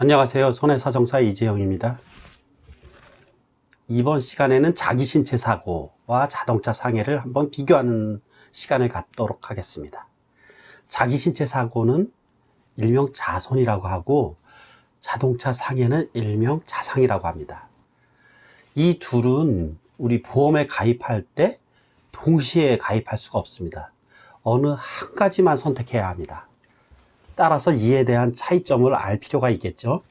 안녕하세요. 손해사정사 이재영입니다. 이번 시간에는 자기신체 사고와 자동차 상해를 한번 비교하는 시간을 갖도록 하겠습니다. 자기신체 사고는 일명 자손이라고 하고 자동차 상해는 일명 자상이라고 합니다. 이 둘은 우리 보험에 가입할 때 동시에 가입할 수가 없습니다. 어느 한 가지만 선택해야 합니다. 따라서 이에 대한 차이점을 알 필요가 있겠죠.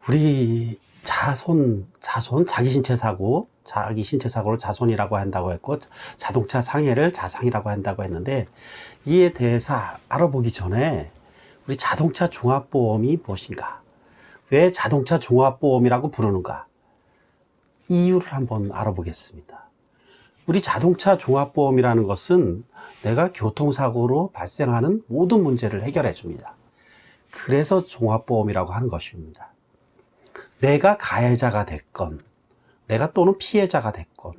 우리 자기신체 사고를 자손이라고 한다고 했고, 자동차 상해를 자상이라고 한다고 했는데, 이에 대해서 알아보기 전에 우리 자동차 종합보험이 무엇인가? 왜 자동차 종합보험이라고 부르는가? 이유를 한번 알아보겠습니다. 우리 자동차 종합보험이라는 것은 내가 교통사고로 발생하는 모든 문제를 해결해 줍니다. 그래서 종합보험이라고 하는 것입니다. 내가 가해자가 됐건, 내가 또는 피해자가 됐건,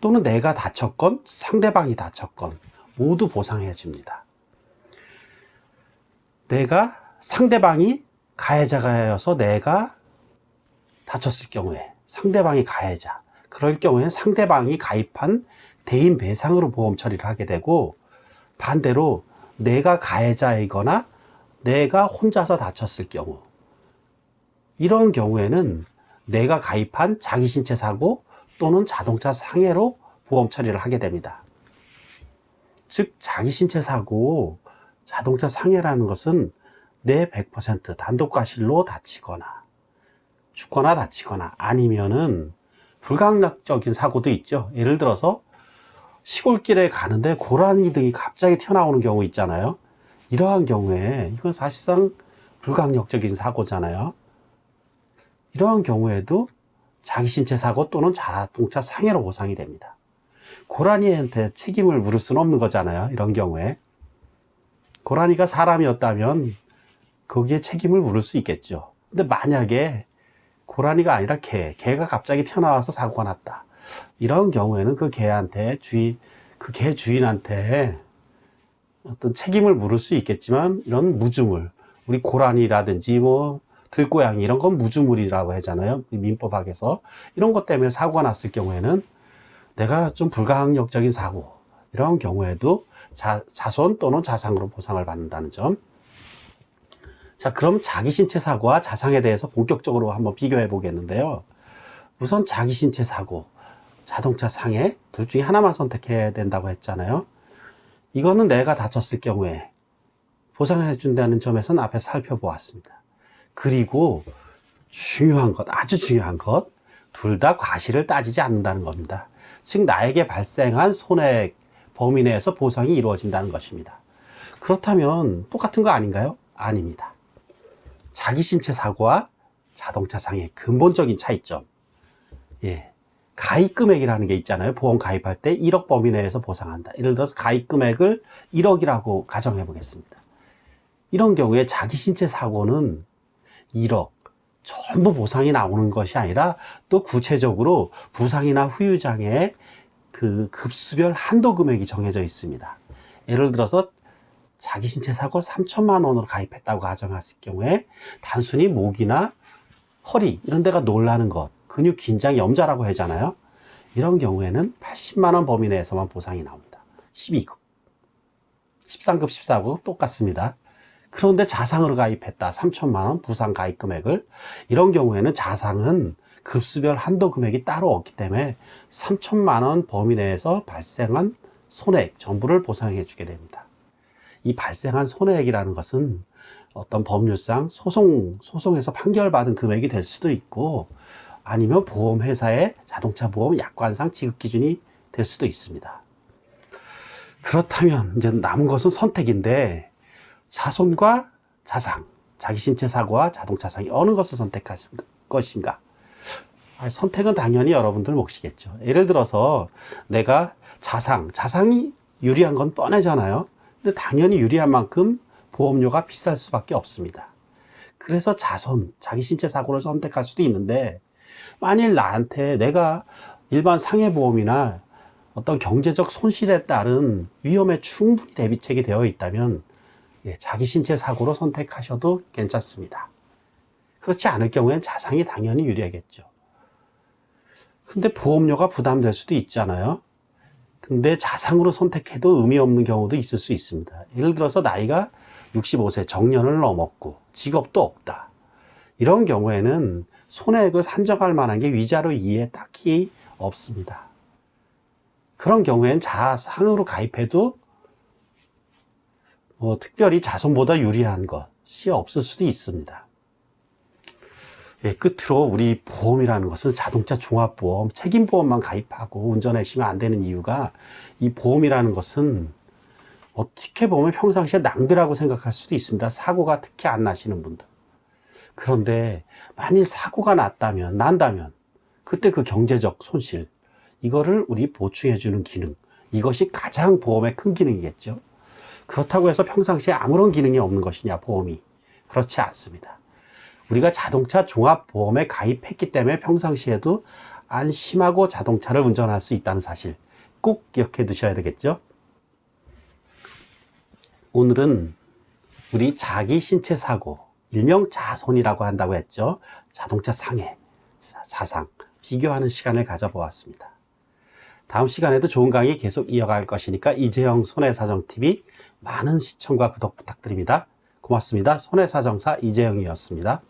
또는 내가 다쳤건, 상대방이 다쳤건, 모두 보상해 줍니다. 상대방이 가해자가여서 내가 다쳤을 경우에, 상대방이 가해자, 그럴 경우에 상대방이 가입한 대인 배상으로 보험 처리를 하게 되고, 반대로 내가 가해자이거나 내가 혼자서 다쳤을 경우, 이런 경우에는 내가 가입한 자기신체 사고 또는 자동차 상해로 보험 처리를 하게 됩니다. 즉 자기신체 사고, 자동차 상해라는 것은 내 100% 단독과실로 다치거나 죽거나 다치거나 아니면은 불가항력적인 사고도 있죠. 예를 들어서 시골길에 가는데 고라니 등이 갑자기 튀어나오는 경우 있잖아요. 이러한 경우에 이건 사실상 불가항력적인 사고잖아요. 이러한 경우에도 자기신체 사고 또는 자동차 상해로 보상이 됩니다. 고라니한테 책임을 물을 수는 없는 거잖아요. 이런 경우에 고라니가 사람이었다면 거기에 책임을 물을 수 있겠죠. 근데 만약에 고라니가 아니라 개가 갑자기 튀어나와서 사고가 났다. 이런 경우에는 그 개 주인한테 어떤 책임을 물을 수 있겠지만, 이런 무주물, 우리 고라니라든지 들고양이 이런 건 무주물이라고 하잖아요. 민법학에서. 이런 것 때문에 사고가 났을 경우에는 내가 좀 불가항력적인 사고, 이런 경우에도 자손 또는 자상으로 보상을 받는다는 점. 자, 그럼 자기신체 사고와 자상에 대해서 본격적으로 한번 비교해 보겠는데요. 우선 자기신체 사고, 자동차 상해 둘 중에 하나만 선택해야 된다고 했잖아요. 이거는 내가 다쳤을 경우에 보상해 준다는 점에서는 앞에 살펴보았습니다. 그리고 아주 중요한 것, 둘 다 과실을 따지지 않는다는 겁니다. 즉 나에게 발생한 손해 범위 내에서 보상이 이루어진다는 것입니다. 그렇다면 똑같은 거 아닌가요? 아닙니다. 자기신체 사고와 자동차 상해의 근본적인 차이점. 가입 금액이라는 게 있잖아요. 보험 가입할 때 1억 범위 내에서 보상한다. 예를 들어서 가입 금액을 1억이라고 가정해 보겠습니다. 이런 경우에 자기신체 사고는 1억 전부 보상이 나오는 것이 아니라, 또 구체적으로 부상이나 후유장애의 그 급수별 한도 금액이 정해져 있습니다. 예를 들어서 자기신체 사고 3천만 원으로 가입했다고 가정했을 경우에 단순히 목이나 허리 이런 데가 놀라는 것, 근육 긴장 염좌라고 하잖아요. 이런 경우에는 80만 원 범위 내에서만 보상이 나옵니다. 12급, 13급, 14급 똑같습니다. 그런데 자상으로 가입했다. 3천만 원 부상 가입 금액을. 이런 경우에는 자상은 급수별 한도 금액이 따로 없기 때문에 3천만 원 범위 내에서 발생한 손해액 전부를 보상해 주게 됩니다. 이 발생한 손해액이라는 것은 어떤 법률상 소송에서 판결받은 금액이 될 수도 있고, 아니면 보험회사의 자동차 보험 약관상 지급 기준이 될 수도 있습니다. 그렇다면 이제 남은 것은 선택인데, 자손과 자상, 자기신체 사고와 자동차 상해 어느 것을 선택할 것인가? 선택은 당연히 여러분들 몫이겠죠. 예를 들어서 내가 자상이 유리한 건 뻔하잖아요. 근데 당연히 유리한 만큼 보험료가 비쌀 수밖에 없습니다. 그래서 자기신체 사고를 선택할 수도 있는데, 만일 나한테 내가 일반 상해보험이나 어떤 경제적 손실에 따른 위험에 충분히 대비책이 되어 있다면 자기 신체 사고로 선택하셔도 괜찮습니다. 그렇지 않을 경우엔 자상이 당연히 유리하겠죠. 근데 보험료가 부담될 수도 있잖아요. 근데 자상으로 선택해도 의미 없는 경우도 있을 수 있습니다. 예를 들어서 나이가 65세 정년을 넘었고 직업도 없다. 이런 경우에는 손해액을 산정할 만한 게 위자료 이외에 딱히 없습니다. 그런 경우엔 자상으로 가입해도 특별히 자손보다 유리한 것이 없을 수도 있습니다. 끝으로 우리 보험이라는 것은 자동차 종합보험, 책임보험만 가입하고 운전하시면 안 되는 이유가 이 보험이라는 것은 어떻게 보면 평상시에 낭비라고 생각할 수도 있습니다. 사고가 특히 안 나시는 분들. 그런데 만일 사고가 난다면 그때 그 경제적 손실, 이거를 우리 보충해주는 기능, 이것이 가장 보험의 큰 기능이겠죠. 그렇다고 해서 평상시에 아무런 기능이 없는 것이냐, 보험이. 그렇지 않습니다. 우리가 자동차 종합보험에 가입했기 때문에 평상시에도 안심하고 자동차를 운전할 수 있다는 사실 꼭 기억해 두셔야 되겠죠. 오늘은 우리 자기 신체 사고, 일명 자손이라고 한다고 했죠. 자동차 상해, 자상, 비교하는 시간을 가져보았습니다. 다음 시간에도 좋은 강의 계속 이어갈 것이니까 이재영 손해사정TV 많은 시청과 구독 부탁드립니다. 고맙습니다. 손해사정사 이재영이었습니다.